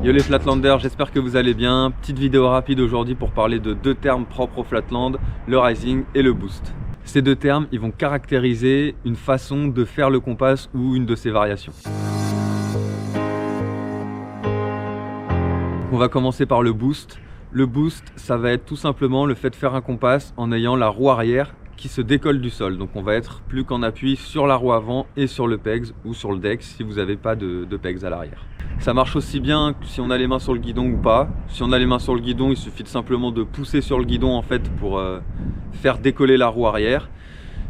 Yo les Flatlanders, j'espère que vous allez bien. Petite vidéo rapide aujourd'hui pour parler de deux termes propres au Flatland, le rising et le boost. Ces deux termes, ils vont caractériser une façon de faire le compass ou une de ses variations. On va commencer par le boost. Le boost, ça va être tout simplement le fait de faire un compass en ayant la roue arrière qui se décolle du sol. Donc on va être plus qu'en appui sur la roue avant et sur le pegs ou sur le deck si vous n'avez pas de pegs à l'arrière. Ça marche aussi bien si on a les mains sur le guidon ou pas. Si on a les mains sur le guidon, il suffit simplement de pousser sur le guidon en fait pour faire décoller la roue arrière.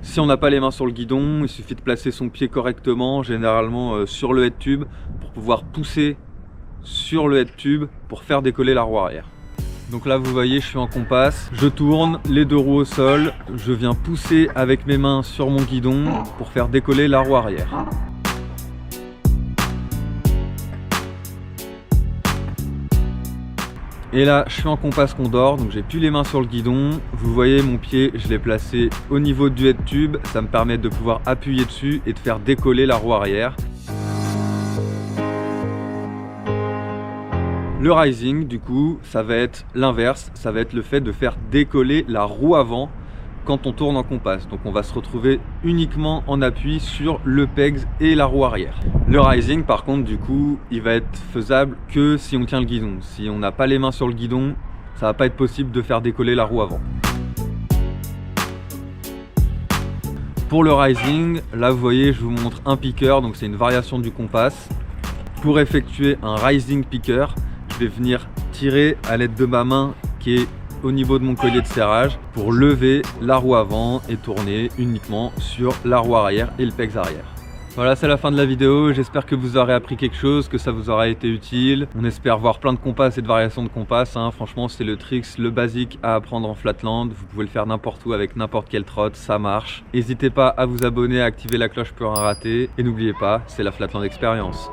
Si on n'a pas les mains sur le guidon, il suffit de placer son pied correctement, généralement sur le head tube, pour pouvoir pousser sur le head tube pour faire décoller la roue arrière. Donc là vous voyez, je suis en compass, je tourne les deux roues au sol, je viens pousser avec mes mains sur mon guidon pour faire décoller la roue arrière. Et là je suis en compass condor, donc j'ai plus les mains sur le guidon. Vous voyez mon pied, je l'ai placé au niveau du head tube, ça me permet de pouvoir appuyer dessus et de faire décoller la roue arrière. Le rising, du coup, ça va être l'inverse, ça va être le fait de faire décoller la roue avant quand on tourne en compass. Donc on va se retrouver uniquement en appui sur le pegs et la roue arrière. Le rising, par contre, du coup, il va être faisable que si on tient le guidon. Si on n'a pas les mains sur le guidon, ça va pas être possible de faire décoller la roue avant. Pour le rising, là vous voyez, je vous montre un piqueur, donc c'est une variation du compass. Pour effectuer un rising piqueur, je vais venir tirer à l'aide de ma main qui est au niveau de mon collier de serrage pour lever la roue avant et tourner uniquement sur la roue arrière et le pegs arrière. Voilà, c'est la fin de la vidéo. J'espère que vous aurez appris quelque chose, que ça vous aura été utile. On espère voir plein de compass et de variations de compass. Franchement, c'est le tricks, le basique à apprendre en Flatland. Vous pouvez le faire n'importe où avec n'importe quelle trotte, ça marche. N'hésitez pas à vous abonner, à activer la cloche pour rien rater. Et n'oubliez pas, c'est la Flatland Experience.